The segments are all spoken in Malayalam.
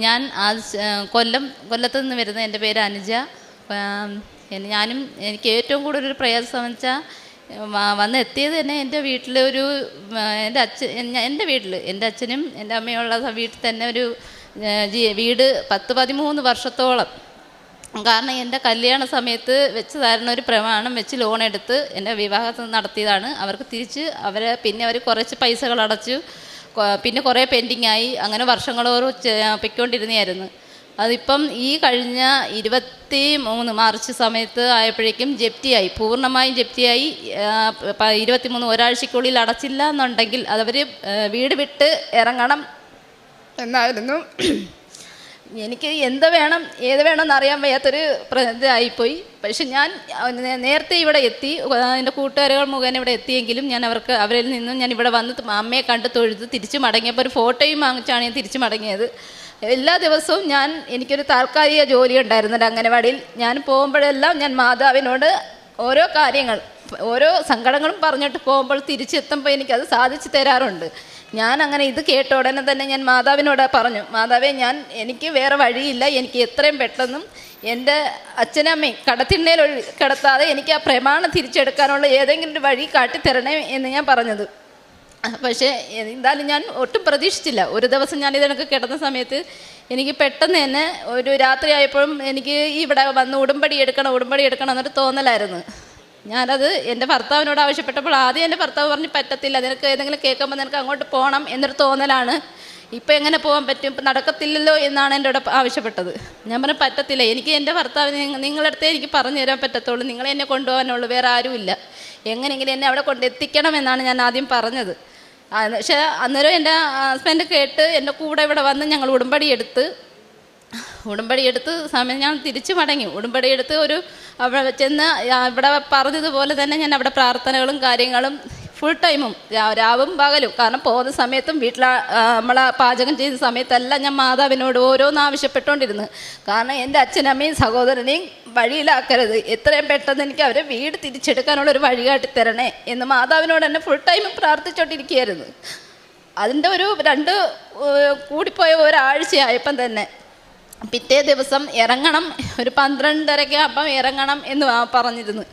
ഞാൻ കൊല്ലത്ത് നിന്ന് വരുന്നത്. എൻ്റെ പേര് അനുജ. എനിക്ക് ഏറ്റവും കൂടുതലൊരു പ്രയാസം എന്ന് വെച്ചാൽ വന്നെത്തിയത് തന്നെ എൻ്റെ വീട്ടിൽ എൻ്റെ അച്ഛനും എൻ്റെ അമ്മയുള്ള വീട്ടിൽ തന്നെ ഒരു വീട് 10-13 വർഷത്തോളം. കാരണം എൻ്റെ കല്യാണ സമയത്ത് വെച്ചതായിരുന്ന ഒരു പ്രമാണം വെച്ച് ലോൺ എടുത്ത് എൻ്റെ വിവാഹം നടത്തിയതാണ്. അവർക്ക് തിരിച്ച് പിന്നെ അവർ കുറച്ച് പൈസകൾ അടച്ചു, പിന്നെ കുറേ പെൻഡിങ്ങായി, അങ്ങനെ വർഷങ്ങളോറും പൊയ്ക്കൊണ്ടിരുന്നതായിരുന്നു. അതിപ്പം ഈ കഴിഞ്ഞ 23 മാർച്ച് സമയത്ത് ആയപ്പോഴേക്കും ജപ്തിയായി, പൂർണ്ണമായും ജപ്തിയായി. 23 ഒരാഴ്ചയ്ക്കുള്ളിൽ അടച്ചില്ല എന്നുണ്ടെങ്കിൽ അതവർ വീട് വിട്ട് ഇറങ്ങണം എന്നായിരുന്നു. എനിക്ക് എന്ത് വേണം ഏത് വേണമെന്ന് അറിയാൻ വയ്യാത്തൊരു ഇതായിപ്പോയി. പക്ഷെ ഞാൻ നേരത്തെ ഇവിടെ എത്തി, എൻ്റെ കൂട്ടുകാരികൾ മുഖേന ഇവിടെ എത്തിയെങ്കിലും ഞാൻ അവരിൽ നിന്നും ഞാൻ ഇവിടെ വന്ന് അമ്മയെ കണ്ട് തൊഴുത് തിരിച്ചു മടങ്ങിയപ്പോൾ ഒരു ഫോട്ടോയും വാങ്ങിച്ചാണ് ഞാൻ തിരിച്ചു മടങ്ങിയത്. എല്ലാ ദിവസവും എനിക്കൊരു താൽക്കാലിക ജോലി ഉണ്ടായിരുന്നില്ല അംഗനവാടിയിൽ. ഞാൻ പോകുമ്പോഴെല്ലാം ഞാൻ മാതാവിനോട് ഓരോ കാര്യങ്ങൾ, ഓരോ സങ്കടങ്ങളും പറഞ്ഞിട്ട് പോകുമ്പോൾ തിരിച്ചെത്തുമ്പോൾ എനിക്കത് സാധിച്ചു തരാറുണ്ട്. ഞാൻ അങ്ങനെ ഇത് കേട്ട ഉടനെ തന്നെ ഞാൻ മാതാവിനോട് പറഞ്ഞു, മാതാവേ, എനിക്ക് വേറെ വഴിയില്ല, എനിക്ക് എത്രയും പെട്ടെന്നും എൻ്റെ അച്ഛനമ്മയും കടത്തിണ്ണയിൽ കിടത്താതെ എനിക്ക് ആ പ്രമാണം തിരിച്ചെടുക്കാനുള്ള ഏതെങ്കിലും ഒരു വഴി കാട്ടിത്തരണേ എന്ന് ഞാൻ പറഞ്ഞത്. പക്ഷേ എന്തായാലും ഞാൻ ഒട്ടും പ്രതീക്ഷിച്ചില്ല. ഒരു ദിവസം ഞാൻ ഇതിനൊക്കെ കിടന്ന സമയത്ത് എനിക്ക് പെട്ടെന്ന് തന്നെ ഒരു രാത്രി ആയപ്പോഴും എനിക്ക് ഇവിടെ വന്ന് ഉടമ്പടി എടുക്കണം എന്നൊരു തോന്നലായിരുന്നു. ഞാനത് എൻ്റെ ഭർത്താവിനോട് ആവശ്യപ്പെട്ടപ്പോൾ ആദ്യം എൻ്റെ ഭർത്താവ് പറഞ്ഞ് പറ്റത്തില്ല, നിനക്ക് ഏതെങ്കിലും കേൾക്കുമ്പോൾ നിനക്ക് അങ്ങോട്ട് പോകണം എന്നൊരു തോന്നലാണ്, ഇപ്പം എങ്ങനെ പോകാൻ പറ്റും, ഇപ്പം നടക്കത്തില്ലല്ലോ എന്നാണ് എൻ്റെ കൂടെ ആവശ്യപ്പെട്ടത്. ഞാൻ പറഞ്ഞു പറ്റത്തില്ല, എനിക്ക് എൻ്റെ ഭർത്താവിന് നിങ്ങളുടെ അടുത്തേ എനിക്ക് പറഞ്ഞു തരാൻ പറ്റത്തുള്ളൂ, നിങ്ങളെ എന്നെ കൊണ്ടുപോകാനുള്ളൂ, വേറെ ആരുമില്ല, എങ്ങനെയെങ്കിലും എന്നെ അവിടെ കൊണ്ടെത്തിക്കണം എന്നാണ് ഞാൻ ആദ്യം പറഞ്ഞത്. പക്ഷേ അന്നേരം എൻ്റെ ഹസ്ബൻഡ് കേട്ട് എൻ്റെ കൂടെ ഇവിടെ വന്ന് ഞങ്ങൾ ഉടമ്പടി എടുത്ത് സമയം ഞാൻ തിരിച്ചു മടങ്ങി. ഉടമ്പടി എടുത്ത് അവിടെ ചെന്ന് ഇവിടെ പറഞ്ഞതുപോലെ തന്നെ ഞാൻ അവിടെ പ്രാർത്ഥനകളും കാര്യങ്ങളും ഫുൾ ടൈമും രാവും പകലും, കാരണം പോകുന്ന സമയത്തും നമ്മളെ പാചകം ചെയ്ത സമയത്തെല്ലാം ഞാൻ മാതാവിനോട് ഓരോന്ന് ആവശ്യപ്പെട്ടുകൊണ്ടിരുന്നു. കാരണം എൻ്റെ അച്ഛനമ്മയും സഹോദരനെയും വഴിയിലാക്കരുത്, എത്രയും പെട്ടെന്ന് എനിക്ക് അവരെ വീട് തിരിച്ചെടുക്കാനുള്ളൊരു വഴി കാട്ടിത്തരണേ എന്ന് മാതാവിനോട് എന്നെ ഫുൾ ടൈമും പ്രാർത്ഥിച്ചുകൊണ്ടിരിക്കുകയായിരുന്നു. അതിൻ്റെ കൂടിപ്പോയ ഒരാഴ്ചയായപ്പം തന്നെ പിറ്റേ ദിവസം ഇറങ്ങണം, ഒരു 12:30 അപ്പം ഇറങ്ങണം എന്ന് പറഞ്ഞിരുന്നു.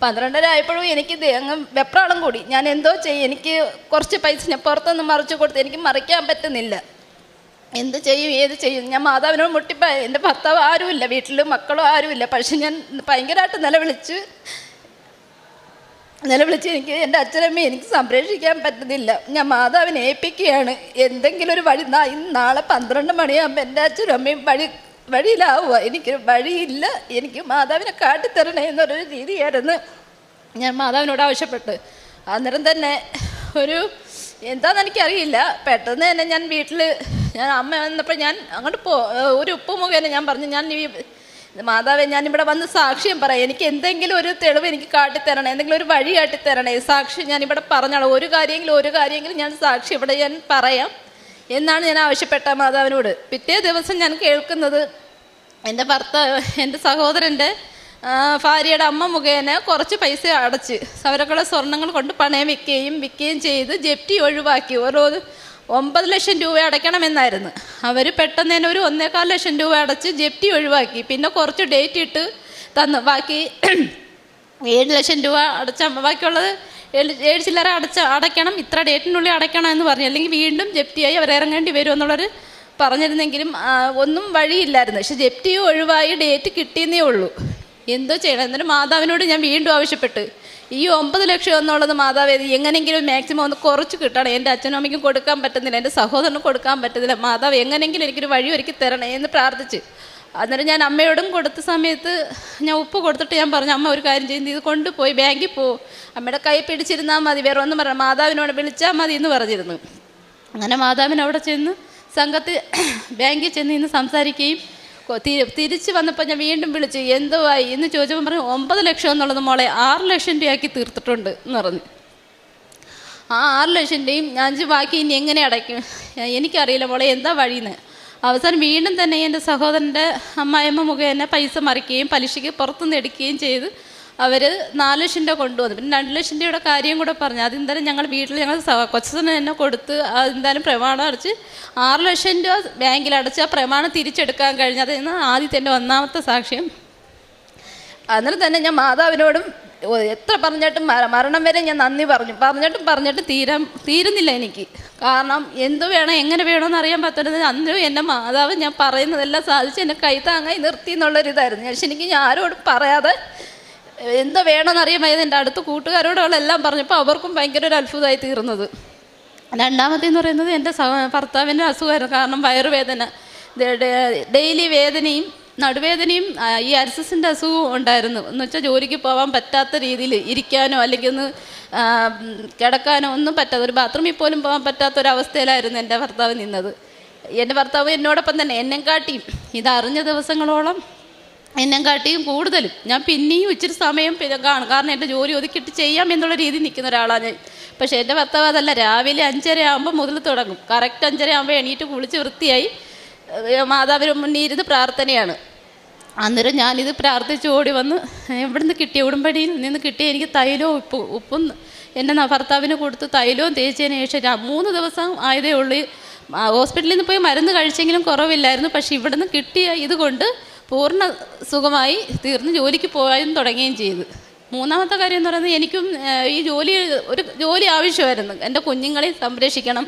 12:30 ആയപ്പോഴും എനിക്ക് അങ്ങ് വെപ്രാളം കൂടി. ഞാൻ എന്തോ ചെയ്യും, എനിക്ക് കുറച്ച് പൈസ ഞാൻ പുറത്തൊന്ന് മറിച്ച് കൊടുത്ത് എനിക്ക് മറിക്കാൻ പറ്റുന്നില്ല, എന്ത് ചെയ്യും ഏത് ചെയ്യും. ഞാൻ മാതാവിനോട് മുട്ടിപ്പോയി. എൻ്റെ ഭർത്താവ് ആരുമില്ല വീട്ടിൽ, മക്കളും ആരുമില്ല. പക്ഷെ ഞാൻ ഭയങ്കരമായിട്ട് നിലവിളിച്ച് എനിക്ക് എൻ്റെ അച്ഛനമ്മയെ എനിക്ക് സംരക്ഷിക്കാൻ പറ്റുന്നില്ല. ഞാൻ മാതാവിനെ ഏൽപ്പിക്കുകയാണ്, എന്തെങ്കിലും ഒരു വഴി. നാളെ 12 മണിയാകുമ്പോൾ എൻ്റെ അച്ഛനും അമ്മയും വഴിയിലാവുക, എനിക്ക് വഴിയില്ല, എനിക്ക് മാതാവിനെ കാട്ടിത്തരണേ എന്നൊരു രീതിയായിരുന്നു ഞാൻ മാതാവിനോട് ആവശ്യപ്പെട്ട്. അന്നേരം തന്നെ എന്താണെന്ന് എനിക്കറിയില്ല, പെട്ടെന്ന് തന്നെ ഞാൻ അമ്മ വന്നപ്പോൾ ഞാൻ അങ്ങോട്ട് ഒരു ഉപ്പ് മുഖേന ഞാൻ പറഞ്ഞു, ഞാൻ മാതാവേ, ഞാനിവിടെ വന്ന് സാക്ഷ്യം പറയാം, എനിക്ക് എന്തെങ്കിലും ഒരു തെളിവ് എനിക്ക് കാട്ടിത്തരണേ, എന്തെങ്കിലും ഒരു വഴി കാട്ടിത്തരണേ, സാക്ഷി ഞാനിവിടെ പറഞ്ഞോളാം, ഒരു കാര്യമെങ്കിലും ഞാൻ സാക്ഷി ഇവിടെ ഞാൻ പറയാം എന്നാണ് ഞാൻ ആവശ്യപ്പെട്ട മാതാവിനോട്. പിറ്റേ ദിവസം ഞാൻ കേൾക്കുന്നത് എൻ്റെ സഹോദരൻ്റെ ഭാര്യയുടെ അമ്മ മുഖേന കുറച്ച് പൈസ അടച്ച് അവരൊക്കെയുള്ള സ്വർണ്ണങ്ങൾ കൊണ്ട് പണയം വിൽക്കുകയും ചെയ്ത് ജപ്തി ഒഴിവാക്കി. 9 ലക്ഷം രൂപ അടയ്ക്കണമെന്നായിരുന്നു. അവർ പെട്ടെന്ന് തന്നെ ഒരു 1.25 ലക്ഷം രൂപ അടച്ച് ജപ്തി ഒഴിവാക്കി. പിന്നെ കുറച്ച് ഡേറ്റ് ഇട്ട് തന്നു, ബാക്കി 7 ലക്ഷം രൂപ ബാക്കിയുള്ളത് 7 ചില്ലറ അടയ്ക്കണം, ഇത്ര ഡേറ്റിനുള്ളിൽ അടയ്ക്കണം എന്ന് പറഞ്ഞു, അല്ലെങ്കിൽ വീണ്ടും ജപ്തിയായി അവർ ഇറങ്ങേണ്ടി വരും എന്നുള്ളൊരു പറഞ്ഞിരുന്നെങ്കിലും ഒന്നും വഴിയില്ലായിരുന്നു. പക്ഷെ ജപ്തി ഒഴിവായി ഡേറ്റ് കിട്ടിയെന്നേ ഉള്ളൂ. എന്തോ ചെയ്യണം. എന്നിട്ട് മാതാവിനോട് ഞാൻ വീണ്ടും ആവശ്യപ്പെട്ട്, ഈ 9 ലക്ഷം എന്നുള്ളത് മാതാവ് എങ്ങനെയെങ്കിലും മാക്സിമം ഒന്ന് കുറച്ച് കിട്ടണം, എൻ്റെ അച്ഛനും അമ്മയ്ക്കും കൊടുക്കാൻ പറ്റുന്നില്ല, എൻ്റെ സഹോദരനും കൊടുക്കാൻ പറ്റുന്നില്ല, മാതാവ് എങ്ങനെയെങ്കിലും എനിക്കൊരു വഴി ഒരുക്കി തരണേ എന്ന് പ്രാർത്ഥിച്ച്. അന്നേരം ഞാൻ അമ്മയോടും കൊടുത്ത സമയത്ത് ഞാൻ ഉപ്പ് കൊടുത്തിട്ട് ഞാൻ പറഞ്ഞു, അമ്മ ഒരു കാര്യം ചെയ്യുന്നത്, ഇത് കൊണ്ടുപോയി ബാങ്കിൽ പോകും, അമ്മയുടെ കൈ പിടിച്ചിരുന്നാൽ മതി, വേറെ ഒന്നും പറഞ്ഞു, മാതാവിനോട് വിളിച്ചാൽ മതി എന്ന് പറഞ്ഞിരുന്നു. അങ്ങനെ മാതാവിനവിടെ ചെന്ന് ബാങ്കിൽ ചെന്ന് ഇന്ന് സംസാരിക്കുകയും തിരിച്ച് വന്നപ്പോൾ ഞാൻ വീണ്ടും വിളിച്ചു, എന്തുവായി എന്ന് ചോദിച്ചപ്പോൾ പറഞ്ഞു, 9 ലക്ഷം എന്നുള്ളത് മോളെ 6 ലക്ഷം രൂപയാക്കി തീർത്തിട്ടുണ്ട് എന്ന് പറഞ്ഞു. ആ 6 ലക്ഷം രൂപയും ഞാൻ ബാക്കി ഇനി എങ്ങനെ അടയ്ക്കും, എനിക്കറിയില്ല മോളെ, എന്താ വഴിയെന്ന്. അവസാനം വീണ്ടും തന്നെ എൻ്റെ സഹോദരൻ്റെ അമ്മായിയമ്മ മുഖേന പൈസ മറിക്കുകയും പലിശയ്ക്ക് പുറത്തുനിന്ന് എടുക്കുകയും ചെയ്ത് അവർ 4 ലക്ഷം രൂപ കൊണ്ടുവന്നു. പിന്നെ 2 ലക്ഷം രൂപയുടെ കാര്യം കൂടെ പറഞ്ഞു. അതെന്തായാലും ഞങ്ങൾ വീട്ടിൽ ഞങ്ങൾ കൊച്ചനെ തന്നെ കൊടുത്ത് അതെന്തായാലും പ്രമാണം അടച്ച് 6 ലക്ഷം രൂപ ബാങ്കിൽ അടച്ച് ആ പ്രമാണം തിരിച്ചെടുക്കാൻ കഴിഞ്ഞു. അതെന്ന് ആദ്യത്തെ എൻ്റെ ഒന്നാമത്തെ സാക്ഷ്യം. അന്നേരം തന്നെ ഞാൻ മാതാവിനോടും എത്ര പറഞ്ഞിട്ടും മരണം വരെ ഞാൻ നന്ദി പറഞ്ഞിട്ടും തീരുന്നില്ല എനിക്ക്. കാരണം എന്ത് വേണം എങ്ങനെ വേണമെന്ന് അറിയാൻ പറ്റുന്നത്. അന്നേരം എൻ്റെ മാതാവ് ഞാൻ പറയുന്നതെല്ലാം സാധിച്ച് എന്നെ കൈത്താങ്ങായി നിർത്തി എന്നുള്ളൊരിതായിരുന്നു. പക്ഷെ എനിക്ക് ഞാൻ ആരോടും പറയാതെ എന്തോ വേണമെന്ന് അറിയാൻ വയ്യത് എൻ്റെ അടുത്ത കൂട്ടുകാരോടുകളെല്ലാം പറഞ്ഞപ്പോൾ അവർക്കും ഭയങ്കര ഒരു അത്ഭുതമായി തീർന്നത്. രണ്ടാമത്തേന്ന് പറയുന്നത് എൻ്റെ ഭർത്താവിൻ്റെ അസുഖമായിരുന്നു. കാരണം വയറുവേദന, ഡെയിലി വേദനയും നടുവേദനയും ഈ അരിസസിൻ്റെ അസുഖവും ഉണ്ടായിരുന്നു. എന്ന് വെച്ചാൽ ജോലിക്ക് പോകാൻ പറ്റാത്ത രീതിയിൽ ഇരിക്കാനോ അല്ലെങ്കിൽ ഒന്ന് കിടക്കാനോ ഒന്നും പറ്റാത്ത, ഒരു ബാത്റൂമിൽ പോലും പോകാൻ പറ്റാത്തൊരവസ്ഥയിലായിരുന്നു എൻ്റെ ഭർത്താവ് നിന്നത്. എൻ്റെ ഭർത്താവ് എന്നോടൊപ്പം തന്നെ എന്നെക്കാട്ടിയും ഇതറിഞ്ഞ ദിവസങ്ങളോളം എന്നെക്കാട്ടിയും കൂടുതലും ഞാൻ പിന്നെയും ഇച്ചിരി സമയം കാണും. കാരണം എൻ്റെ ജോലി ഒതുക്കിയിട്ട് ചെയ്യാം എന്നുള്ള രീതിയിൽ നിൽക്കുന്ന ഒരാളാണ് ഞാൻ. പക്ഷേ എൻ്റെ ഭർത്താവ് അതല്ല, രാവിലെ 5:30 ആകുമ്പോൾ മുതൽ തുടങ്ങും. കറക്റ്റ് 5:30 ആകുമ്പോൾ എണീറ്റ് കുളിച്ച് വൃത്തിയായി മാതാവിന് മുന്നിൽ ഇരുന്ന് പ്രാർത്ഥനയാണ്. അന്നേരം ഞാനിത് പ്രാർത്ഥിച്ച് ഓടി വന്ന് ഇവിടുന്ന് കിട്ടിയ ഉടമ്പടിയിൽ നിന്ന് കിട്ടിയ എനിക്ക് തൈലവും ഉപ്പും എൻ്റെ ഭർത്താവിന് കൊടുത്ത് തൈലവും തേച്ചതിന് ശേഷം 3 ദിവസം ആയതേ ഉള്ളൂ. ഹോസ്പിറ്റലിൽ നിന്ന് പോയി മരുന്ന് കഴിച്ചെങ്കിലും കുറവില്ലായിരുന്നു. പക്ഷേ ഇവിടുന്ന് കിട്ടിയ ഇതുകൊണ്ട് പൂർണ്ണ സുഖമായി തീർന്ന് ജോലിക്ക് പോകാനും തുടങ്ങുകയും ചെയ്തു. മൂന്നാമത്തെ കാര്യം എന്ന് പറയുന്നത്, എനിക്കും ഈ ഒരു ജോലി ആവശ്യമായിരുന്നു. എൻ്റെ കുഞ്ഞുങ്ങളെ സംരക്ഷിക്കണം,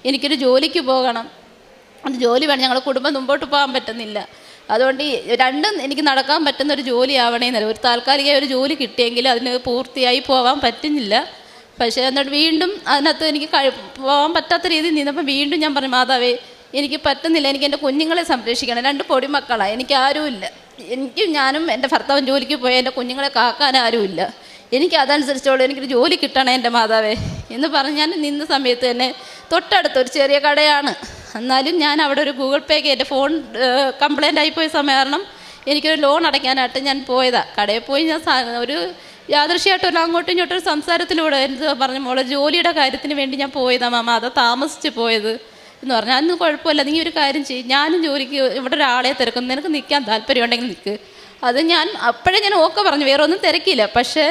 എനിക്കൊരു ജോലിക്ക് പോകണം, അത് ജോലി വേണം. ഞങ്ങളുടെ കുടുംബം മുമ്പോട്ട് പോകാൻ പറ്റുന്നില്ല. അതുകൊണ്ട് രണ്ടും എനിക്ക് നടക്കാൻ പറ്റുന്ന ഒരു ജോലി ആവണേന്നല്ല. ഒരു താൽക്കാലിക ഒരു ജോലി കിട്ടിയെങ്കിൽ അതിന് പൂർത്തിയായി പോകാൻ പറ്റുന്നില്ല. പക്ഷേ എന്നിട്ട് വീണ്ടും അതിനകത്ത് എനിക്ക് പോകാൻ പറ്റാത്ത രീതിയിൽ നിന്നപ്പോൾ വീണ്ടും ഞാൻ പറഞ്ഞു, മാതാവേ എനിക്ക് പറ്റുന്നില്ല, എനിക്ക് എൻ്റെ കുഞ്ഞുങ്ങളെ സംരക്ഷിക്കണം. 2 പൊടിമക്കളാണ്, എനിക്ക് ആരുമില്ല. ഞാനും എൻ്റെ ഭർത്താവും ജോലിക്ക് പോയാൽ എൻ്റെ കുഞ്ഞുങ്ങളെ കാക്കാൻ ആരുമില്ല. എനിക്ക് അതനുസരിച്ചുള്ള എനിക്കൊരു ജോലി കിട്ടണേ എൻ്റെ മാതാവേ എന്ന് പറഞ്ഞ് ഞാൻ നിന്ന സമയത്ത് തന്നെ തൊട്ടടുത്തൊരു ചെറിയ കടയാണ്. എന്നാലും ഞാൻ അവിടെ ഒരു ഗൂഗിൾ പേക്ക് എൻ്റെ ഫോൺ കംപ്ലൈൻ്റ് ആയിപ്പോയ സമയം കാരണം എനിക്കൊരു ലോൺ അടയ്ക്കാനായിട്ട് ഞാൻ പോയതാണ്. കടയിൽ പോയി ഞാൻ ഒരു യാദൃശ്യമായിട്ടൊരു അങ്ങോട്ടും ഇങ്ങോട്ടും ഒരു സംസാരത്തിലൂടെ എന്ത് പറഞ്ഞു, മോളെ ജോലിയുടെ കാര്യത്തിന് വേണ്ടി ഞാൻ പോയതാണ് മാമ, അത് താമസിച്ച് പോയത് എന്ന് പറഞ്ഞാൽ അതൊന്നും കുഴപ്പമില്ല, നീ ഒരു കാര്യം ചെയ്യും, ഞാനും ജോലിക്ക് ഇവിടെ ഒരാളെ തിരക്കുന്നു, നിനക്ക് നിൽക്കാൻ താല്പര്യമുണ്ടെങ്കിൽ നിൽക്ക്. അത് ഞാൻ അപ്പോഴേ ഞാൻ ഓക്കെ പറഞ്ഞു, വേറെ ഒന്നും തിരക്കില്ല. പക്ഷേ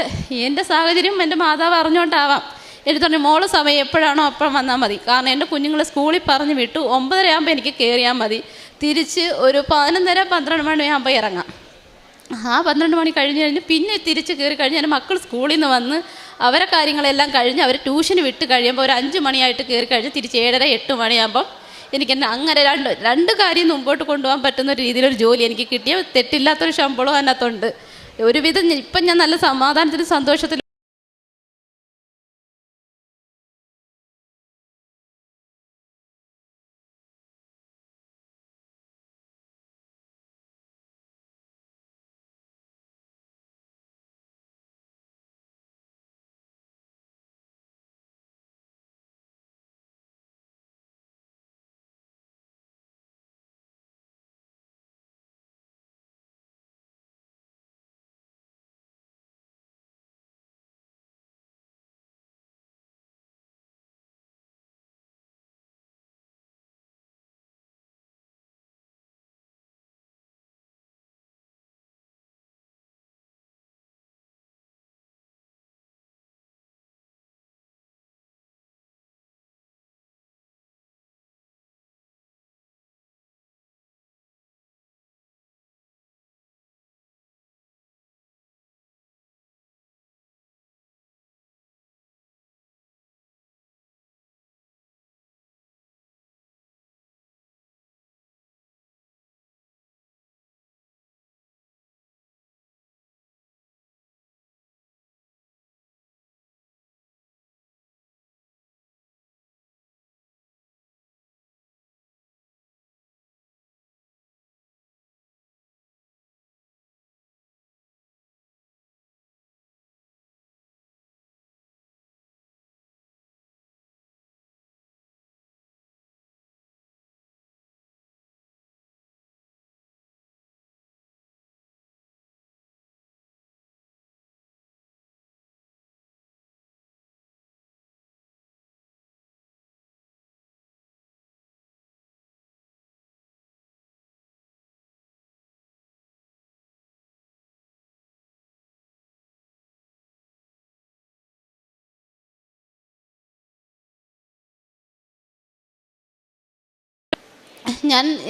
എൻ്റെ സാഹചര്യം എൻ്റെ മാതാവ് അറിഞ്ഞുകൊണ്ടാവാം എനിക്ക് പറഞ്ഞു, മോള് സമയം എപ്പോഴാണോ അപ്പം വന്നാൽ മതി. കാരണം എൻ്റെ കുഞ്ഞുങ്ങളെ സ്കൂളിൽ പറഞ്ഞ് വിട്ടു 9:30 ആകുമ്പോൾ എനിക്ക് കയറിയാൽ മതി. തിരിച്ച് ഒരു 11:30-12 മണിയാകുമ്പോൾ ഇറങ്ങാം. ആ 12 മണി കഴിഞ്ഞ് പിന്നെ തിരിച്ച് കയറി കഴിഞ്ഞ് എൻ്റെ മക്കൾ സ്കൂളിൽ നിന്ന് വന്ന് അവരെ കാര്യങ്ങളെല്ലാം കഴിഞ്ഞ് അവർ ട്യൂഷന് വിട്ട് കഴിയുമ്പോൾ ഒരു 5 മണിയായിട്ട് കയറി കഴിഞ്ഞ് തിരിച്ച് 7:30-8 മണിയാകുമ്പം എനിക്ക് എന്നെ അങ്ങനെ രണ്ട് കാര്യം മുമ്പോട്ട് കൊണ്ടുപോകാൻ പറ്റുന്ന ഒരു രീതിയിലൊരു ജോലി എനിക്ക് കിട്ടിയ തെറ്റില്ലാത്തൊരു ശമ്പളവും അതിനകത്തുണ്ട്. ഒരുവിധം ഇപ്പം ഞാൻ നല്ല സമാധാനത്തിലും സന്തോഷത്തിലും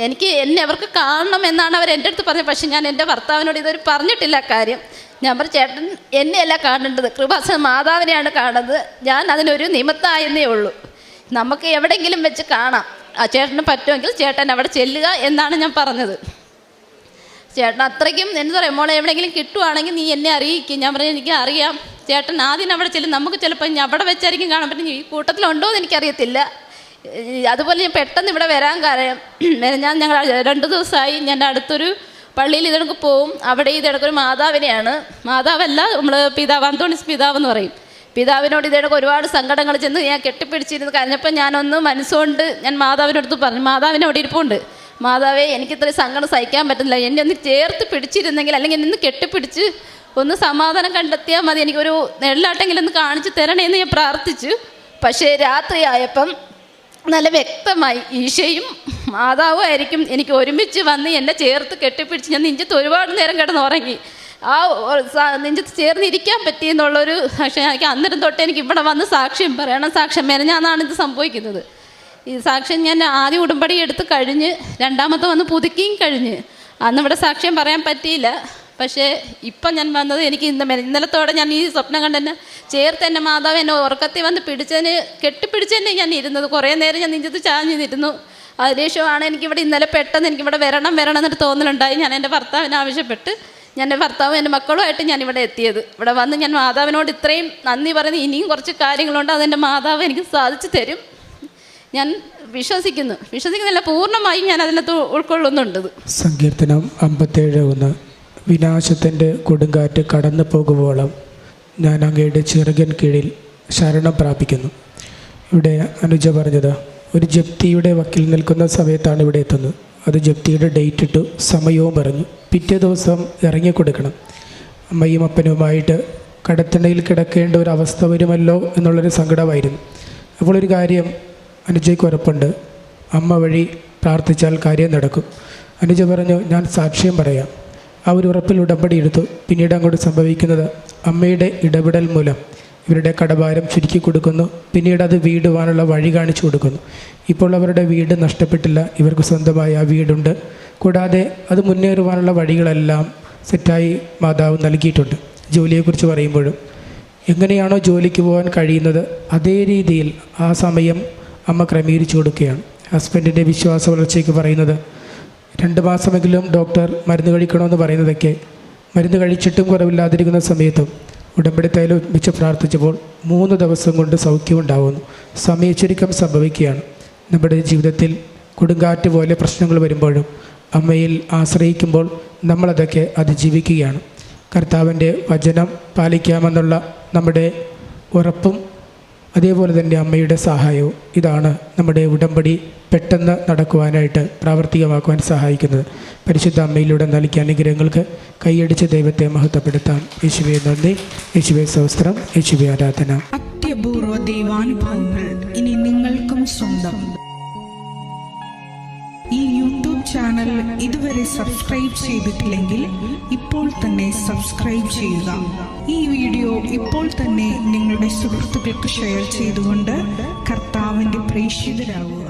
എനിക്ക് എന്നെ അവർക്ക് കാണണം എന്നാണ് അവർ എൻ്റെ അടുത്ത് പറഞ്ഞത്. പക്ഷെ ഞാൻ എൻ്റെ ഭർത്താവിനോട് ഇതൊരു പറഞ്ഞിട്ടില്ല കാര്യം. ഞാൻ പറഞ്ഞു, ചേട്ടൻ എന്നെയല്ല കാണേണ്ടത്, കൃപാസന മാതാവിനെയാണ് കാണുന്നത്, ഞാൻ അതിനൊരു നിമിത്തമായെന്നേ ഉള്ളൂ, നമുക്ക് എവിടെയെങ്കിലും വെച്ച് കാണാം, ആ ചേട്ടന് പറ്റുമെങ്കിൽ ചേട്ടൻ അവിടെ ചെല്ലുക എന്നാണ് ഞാൻ പറഞ്ഞത്. ചേട്ടൻ അത്രയ്ക്കും എന്താ പറയുക, മോളെ എവിടെയെങ്കിലും കിട്ടുവാണെങ്കിൽ നീ എന്നെ അറിയിക്കും. ഞാൻ പറഞ്ഞു, എനിക്ക് അറിയാം ചേട്ടൻ, ആദ്യം അവിടെ ചെല്ലും, നമുക്ക് ചിലപ്പോൾ അവിടെ വെച്ചായിരിക്കും കാണാൻ പറ്റും, ഈ കൂട്ടത്തിലുണ്ടോ എന്ന് എനിക്കറിയത്തില്ല. അതുപോലെ ഞാൻ പെട്ടെന്ന് ഇവിടെ വരാൻ കാര്യം, ഞങ്ങൾ 2 ദിവസമായി ഞാൻ അടുത്തൊരു പള്ളിയിൽ ഇതെടുക്ക് പോവും, അവിടെ ഇതെടുക്കൊരു മാതാവിനെയാണ്, മാതാവല്ല നമ്മൾ പിതാവ്, അന്തോണിസ് പിതാവ് എന്ന് പറയും, പിതാവിനോട് ഇതെടുക്ക് ഒരുപാട് സങ്കടങ്ങൾ ചെന്ന് ഞാൻ കെട്ടിപ്പിടിച്ചിരുന്ന് കരഞ്ഞപ്പോൾ ഞാനൊന്ന് മനസ്സുകൊണ്ട് ഞാൻ മാതാവിനടുത്ത് പറഞ്ഞു, മാതാവിനെ അവിടെ ഇരിപ്പുണ്ട്, മാതാവേ എനിക്കിത്രയും സങ്കടം സഹിക്കാൻ പറ്റുന്നില്ല, എന്നെ ഒന്ന് ചേർത്ത് പിടിച്ചിരുന്നെങ്കിൽ, അല്ലെങ്കിൽ എന്നെ ഒന്ന് കെട്ടിപ്പിടിച്ച് ഒന്ന് സമാധാനം കണ്ടെത്തിയാൽ മതി, എനിക്കൊരു നെല്ലാട്ടെങ്കിലും ഒന്ന് കാണിച്ച് തരണേന്ന് ഞാൻ പ്രാർത്ഥിച്ചു. പക്ഷേ രാത്രിയായപ്പം നല്ല വ്യക്തമായി ഈശോയും മാതാവും ആയിരിക്കും എനിക്ക് ഒരുമിച്ച് വന്ന് എന്നെ ചേർത്ത് കെട്ടിപ്പിടിച്ച്, ഞാൻ നെഞ്ചത്ത് ഒരുപാട് നേരം കിടന്നുറങ്ങി, ആ നെഞ്ചത്ത് ചേർന്നിരിക്കാൻ പറ്റിയെന്നുള്ളൊരു സാക്ഷ്യം എനിക്ക് അന്നേരം തൊട്ട് എനിക്ക് ഇവിടെ വന്ന് സാക്ഷ്യം പറയണം. സാക്ഷ്യം മെനഞ്ഞാന്നാണ് ഇത് സംഭവിക്കുന്നത്. ഈ സാക്ഷ്യം ഞാൻ ആദ്യം ഉടമ്പടി എടുത്ത് കഴിഞ്ഞ്, രണ്ടാമത്തെ വന്ന് പുതുക്കിയും കഴിഞ്ഞ്, അന്ന് ഇവിടെ സാക്ഷ്യം പറയാൻ പറ്റിയില്ല. പക്ഷേ ഇപ്പം ഞാൻ വന്നത്, എനിക്ക് ഇന്നലത്തോടെ ഞാൻ ഈ സ്വപ്നം കണ്ടെന്നെ ചേർത്ത് എൻ്റെ മാതാവ് എന്നെ ഉറക്കത്തിൽ വന്ന് കെട്ടിപ്പിടിച്ചതന്നെ ഞാൻ ഇരുന്നത്, കുറേ നേരം ഞാൻ നെഞ്ചത്ത് ചാഞ്ഞിരുന്നു. അതിനുശേഷമാണ് എനിക്കിവിടെ ഇന്നലെ പെട്ടെന്ന് എനിക്കിവിടെ വരണം എന്നൊരു തോന്നലുണ്ടായി. ഞാൻ എൻ്റെ ഭർത്താവിനെ ആവശ്യപ്പെട്ട്, ഞാൻ എൻ്റെ ഭർത്താവും എൻ്റെ മക്കളുമായിട്ട് ഞാൻ ഇവിടെ എത്തിയത്. ഇവിടെ വന്ന് ഞാൻ മാതാവിനോട് ഇത്രയും നന്ദി പറയുന്നത്, ഇനിയും കുറച്ച് കാര്യങ്ങളുണ്ട്, അതെൻ്റെ മാതാവ് എനിക്ക് സാധിച്ചു തരും. ഞാൻ വിശ്വസിക്കുന്നില്ല, പൂർണ്ണമായും ഞാൻ അതിനകത്ത് ഉൾക്കൊള്ളുന്നുണ്ട്. സങ്കീർത്തനം 57:1 വിനാശത്തിൻ്റെ കൊടുങ്കാറ്റ് കടന്നു പോകുവോളം ഞാൻ അങ്ങയുടെ ചിറകിൻ കീഴിൽ ശരണം പ്രാപിക്കുന്നു. ഇവിടെ അനുജ പറഞ്ഞത്, ഒരു ജപ്തിയുടെ വക്കിൽ നിൽക്കുന്ന സമയത്താണ് ഇവിടെ എത്തുന്നത്. അത് ജപ്തിയുടെ ഡേറ്റ് ഇട്ടു, സമയവും പറഞ്ഞു, പിറ്റേ ദിവസം ഇറങ്ങിക്കൊടുക്കണം. അമ്മയും അപ്പനുമായിട്ട് കടത്തണയിൽ കിടക്കേണ്ട ഒരു അവസ്ഥ വരുമല്ലോ എന്നുള്ളൊരു സങ്കടമായിരുന്നു. അപ്പോൾ ഒരു കാര്യം അനുജയ്ക്ക് ഉറപ്പുണ്ട്, അമ്മ വഴി പ്രാർത്ഥിച്ചാൽ കാര്യം നടക്കും. അനുജ പറഞ്ഞു, ഞാൻ സാക്ഷ്യം പറയാം. ആ ഒരു ഉറപ്പിൽ ഉടമ്പടി എടുത്തു. പിന്നീട് അങ്ങോട്ട് സംഭവിക്കുന്നത്, അമ്മയുടെ ഇടപെടൽ മൂലം ഇവരുടെ കടഭാരം ചുരുക്കി കൊടുക്കുന്നു. പിന്നീട് അത് വീടുവാനുള്ള വഴി കാണിച്ചു കൊടുക്കുന്നു. ഇപ്പോൾ അവരുടെ വീട് നഷ്ടപ്പെട്ടില്ല, ഇവർക്ക് സ്വന്തമായ ആ വീടുണ്ട്. കൂടാതെ അത് മുന്നേറുവാനുള്ള വഴികളെല്ലാം സെറ്റായി മാതാവ് നൽകിയിട്ടുണ്ട്. ജോലിയെക്കുറിച്ച് പറയുമ്പോഴും എങ്ങനെയാണോ ജോലിക്ക് പോകാൻ കഴിയുന്നത്, അതേ രീതിയിൽ ആ സമയം അമ്മ ക്രമീകരിച്ചു കൊടുക്കുകയാണ്. ഹസ്ബൻഡിൻ്റെ വിശ്വാസ വളർച്ചയ്ക്ക് പറയുന്നത്, 2 മാസമെങ്കിലും ഡോക്ടർ മരുന്ന് കഴിക്കണമെന്ന് പറയുന്നതൊക്കെ മരുന്ന് കഴിച്ചിട്ടും കുറവില്ലാതിരിക്കുന്ന സമയത്തും ഉടമ്പടി തൈലം വെച്ച് പ്രാർത്ഥിച്ചപ്പോൾ 3 ദിവസം കൊണ്ട് സൗഖ്യമുണ്ടാകുന്നു. സമയച്ചുരുക്കം സംഭവിക്കുകയാണ്. നമ്മുടെ ജീവിതത്തിൽ കൊടുങ്കാറ്റ് പോലെ പ്രശ്നങ്ങൾ വരുമ്പോഴും അമ്മയിൽ ആശ്രയിക്കുമ്പോൾ നമ്മളതൊക്കെ അതിജീവിക്കുകയാണ്. കർത്താവിൻ്റെ വചനം പാലിക്കാമെന്നുള്ള നമ്മുടെ ഉറപ്പും അതേപോലെ തന്നെ അമ്മയുടെ സഹായവും, ഇതാണ് നമ്മുടെ ഉടമ്പടി പെട്ടെന്ന് നടക്കുവാനായിട്ട് പ്രാവർത്തികമാക്കുവാൻ സഹായിക്കുന്നത്. പരിശുദ്ധ അമ്മയിലൂടെ നൽകിയ അനുഗ്രഹങ്ങൾക്ക് കൈയടിച്ച് ദൈവത്തെ മഹത്വപ്പെടുത്താം. യേശുവേ നന്ദി, യേശുവേ സ്തോത്രം, യേശുവേ ആരാധന. അത്യപൂർവ ദൈവാനുഭവങ്ങൾ ഇനി നിങ്ങൾക്കും സ്വന്തം. ഈ യൂട്യൂബ് ചാനൽ ഇതുവരെ സബ്സ്ക്രൈബ് ചെയ്തിട്ടില്ലെങ്കിൽ ഇപ്പോൾ തന്നെ സബ്സ്ക്രൈബ് ചെയ്യുക. ഈ വീഡിയോ ഇപ്പോൾ തന്നെ നിങ്ങളുടെ സുഹൃത്തുക്കൾക്ക് ഷെയർ ചെയ്തുകൊണ്ട് കർത്താവിൻ്റെ പ്രേക്ഷിതരാകുക.